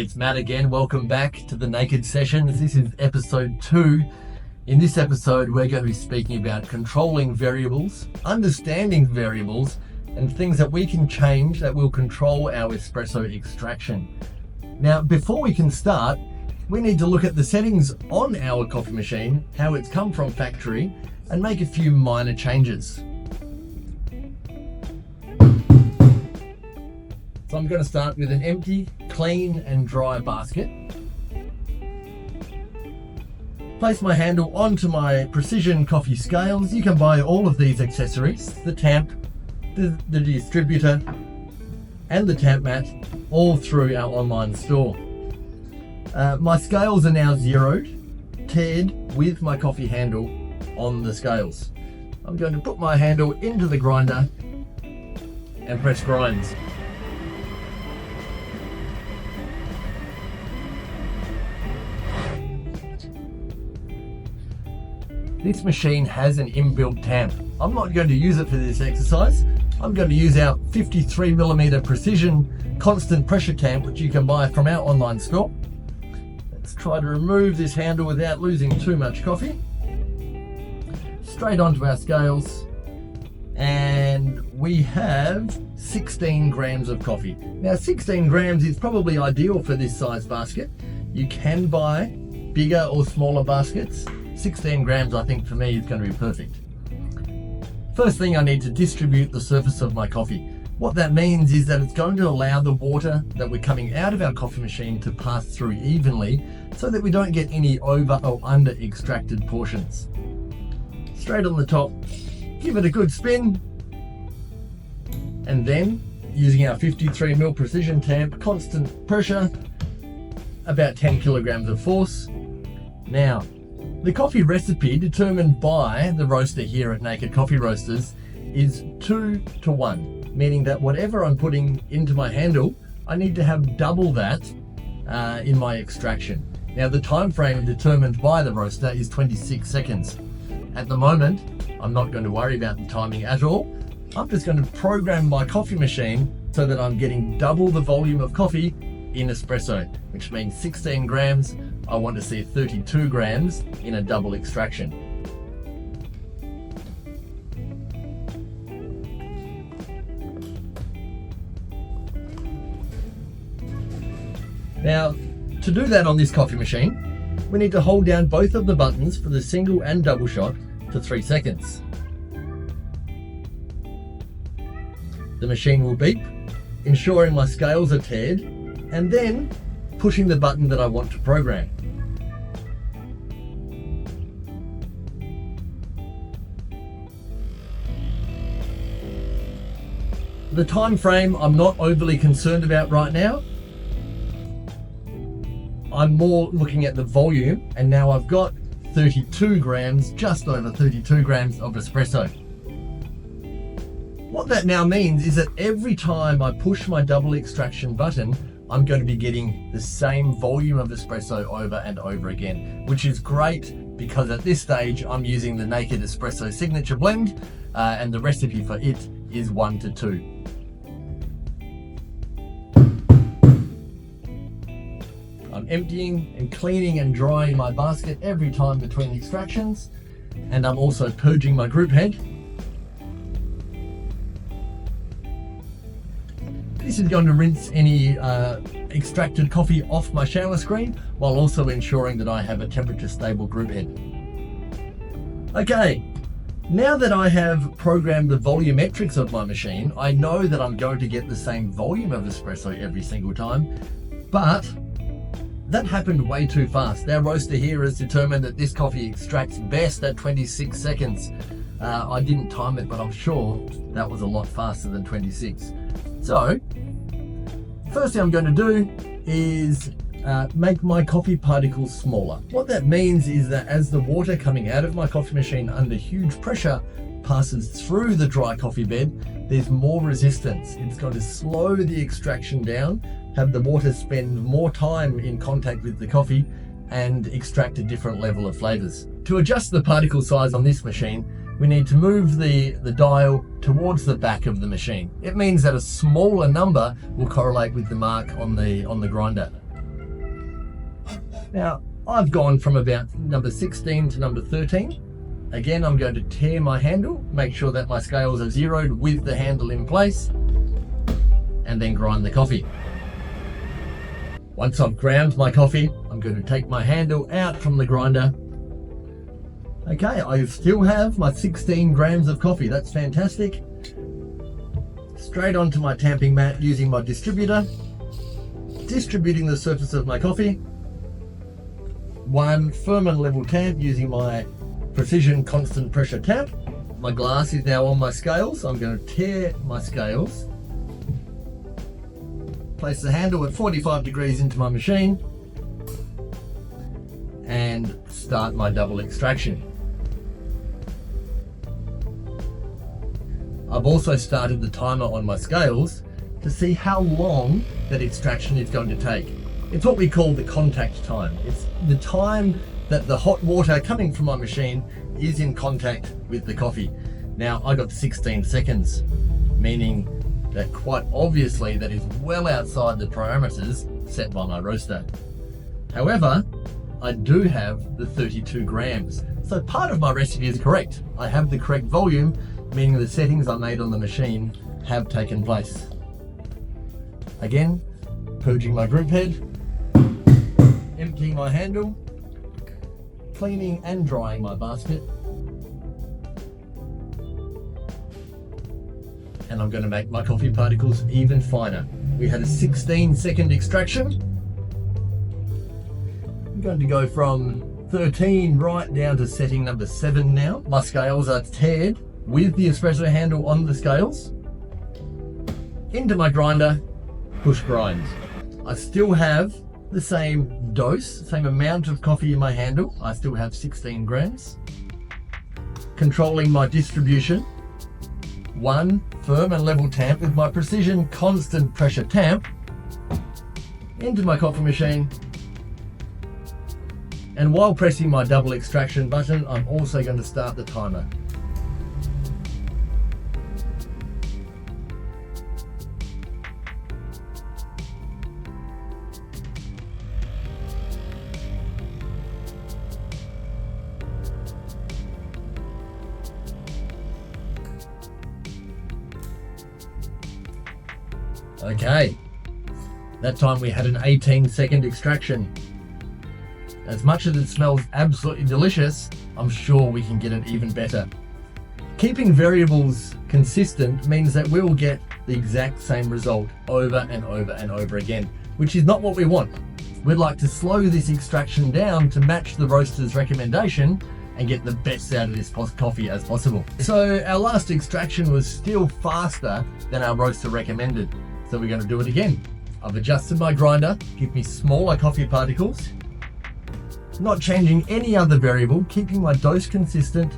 Hey, it's Matt again. Welcome back to the NKD Sessions. This is episode 2. In this episode, we're going to be speaking about controlling variables, understanding variables, and things that we can change that will control our espresso extraction. Now, before we can start, we need to look at the settings on our coffee machine, how it's come from factory, and make a few minor changes. So I'm going to start with an empty, clean and dry basket. Place my handle onto my precision coffee scales. You can buy all of these accessories, the tamp, the distributor and the tamp mat, all through our online store. My scales are now zeroed, tiered with my coffee handle on the scales. I'm going to put my handle into the grinder and press grinds. This machine has an inbuilt tamp. I'm not going to use it for this exercise. I'm going to use our 53mm precision constant pressure tamp, which you can buy from our online store. Let's try to remove this handle without losing too much coffee. Straight onto our scales, and we have 16 grams of coffee. Now 16 grams is probably ideal for this size basket. You can buy bigger or smaller baskets. 16 grams, I think, for me is going to be perfect. First thing, I need to distribute the surface of my coffee. What that means is that it's going to allow the water that we're coming out of our coffee machine to pass through evenly so that we don't get any over or under extracted portions. Straight on the top, give it a good spin, and then using our 53mm precision tamp, constant pressure, about 10 kilograms of force. Now, the coffee recipe determined by the roaster here at Naked Coffee Roasters is 2-to-1, meaning that whatever I'm putting into my handle, I need to have double that in my extraction. Now, the time frame determined by the roaster is 26 seconds. At the moment, I'm not going to worry about the timing at all. I'm just going to program my coffee machine so that I'm getting double the volume of coffee in espresso, which means 16 grams. I want to see 32 grams in a double extraction. Now, to do that on this coffee machine, we need to hold down both of the buttons for the single and double shot for 3 seconds. The machine will beep, ensuring my scales are tiered, and then pushing the button that I want to program. The time frame I'm not overly concerned about right now. I'm more looking at the volume, and now I've got 32 grams, just over 32 grams of espresso. What that now means is that every time I push my double extraction button, I'm going to be getting the same volume of espresso over and over again, which is great because at this stage I'm using the Naked Espresso Signature Blend, and the recipe for it is 1-to-2. I'm emptying and cleaning and drying my basket every time between extractions, and I'm also purging my group head. This is going to rinse any extracted coffee off my shower screen, while also ensuring that I have a temperature stable group head. Okay, now that I have programmed the volumetrics of my machine, I know that I'm going to get the same volume of espresso every single time, but that happened way too fast. Our roaster here has determined that this coffee extracts best at 26 seconds. I didn't time it, but I'm sure that was a lot faster than 26. So, first thing I'm going to do is make my coffee particles smaller. What that means is that as the water coming out of my coffee machine under huge pressure passes through the dry coffee bed, there's more resistance. It's going to slow the extraction down, have the water spend more time in contact with the coffee, and extract a different level of flavors. To adjust the particle size on this machine, we need to move the dial towards the back of the machine. It means that a smaller number will correlate with the mark on the grinder. Now, I've gone from about number 16 to number 13. Again, I'm going to tare my handle, make sure that my scales are zeroed with the handle in place, and then grind the coffee. Once I've ground my coffee, I'm going to take my handle out from the grinder. Okay, I still have my 16 grams of coffee. That's fantastic. Straight onto my tamping mat using my distributor, distributing the surface of my coffee. One firm and level tamp using my precision constant pressure tamp. My glass is now on my scales. I'm going to tare my scales. Place the handle at 45 degrees into my machine and start my double extraction. I've also started the timer on my scales to see how long that extraction is going to take. It's what we call the contact time. It's the time that the hot water coming from my machine is in contact with the coffee. Now, I got 16 seconds, meaning that quite obviously that is well outside the parameters set by my roaster. However, I do have the 32 grams. So part of my recipe is correct. I have the correct volume, meaning the settings I made on the machine have taken place. Again, purging my group head, emptying my handle, cleaning and drying my basket. And I'm going to make my coffee particles even finer. We had a 16-second extraction. I'm going to go from 13 right down to setting number 7 now. My scales are tared with the espresso handle on the scales. Into my grinder, push grind. I still have the same dose, same amount of coffee in my handle. I still have 16 grams. Controlling my distribution. One firm and level tamp with my precision constant pressure tamp into my coffee machine. And while pressing my double extraction button, I'm also going to start the timer. Okay, that time we had an 18-second extraction. As much as it smells absolutely delicious, I'm sure we can get it even better. Keeping variables consistent means that we'll get the exact same result over and over and over again, which is not what we want. We'd like to slow this extraction down to match the roaster's recommendation and get the best out of this coffee as possible. So our last extraction was still faster than our roaster recommended. So we're going to do it again. I've adjusted my grinder, give me smaller coffee particles, not changing any other variable, keeping my dose consistent.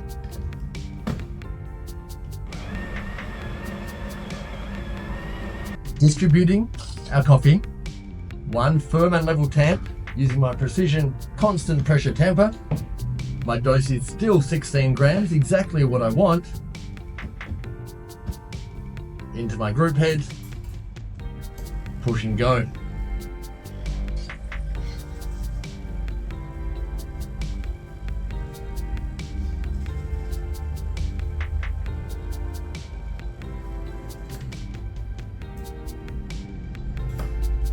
Distributing our coffee, one firm and level tamp using my precision constant pressure tamper. My dose is still 16 grams, exactly what I want. Into my group head, push and go.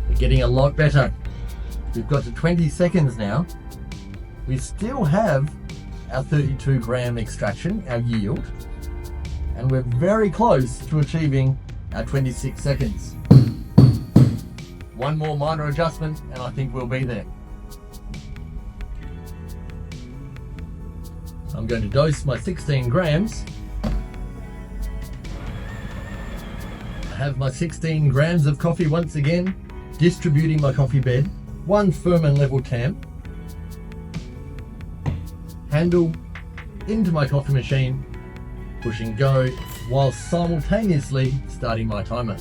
We're getting a lot better. We've got to 20 seconds now. We still have our 32 gram extraction, our yield, and we're very close to achieving our 26 seconds. One more minor adjustment and I think we'll be there. I'm going to dose my 16 grams. I have my 16 grams of coffee once again, distributing my coffee bed, one firm and level tamp, handle into my coffee machine, push and go, while simultaneously starting my timer.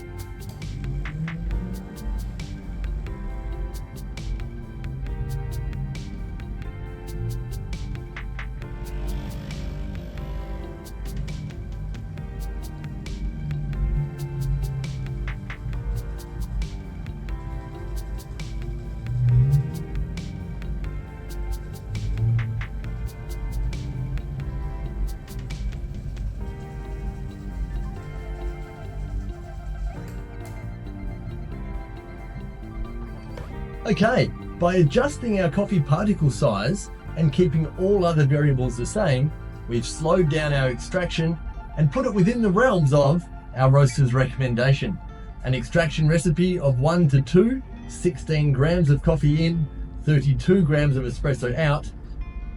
Okay, by adjusting our coffee particle size and keeping all other variables the same, we've slowed down our extraction and put it within the realms of our roaster's recommendation. An extraction recipe of 1 to 2, 16 grams of coffee in, 32 grams of espresso out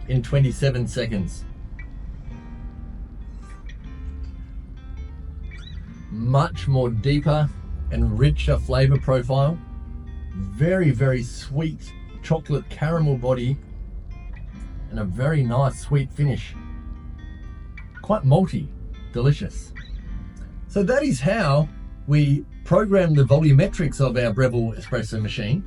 in 27 seconds. Much more deeper and richer flavor profile. Very, very sweet chocolate caramel body and a very nice sweet finish. Quite malty, delicious. So that is how we program the volumetrics of our Breville espresso machine,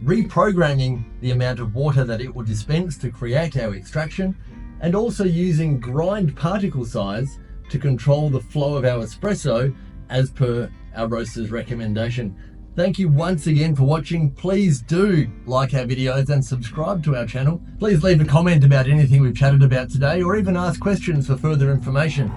reprogramming the amount of water that it will dispense to create our extraction, and also using grind particle size to control the flow of our espresso as per our roaster's recommendation. Thank you once again for watching. Please do like our videos and subscribe to our channel. Please leave a comment about anything we've chatted about today, or even ask questions for further information.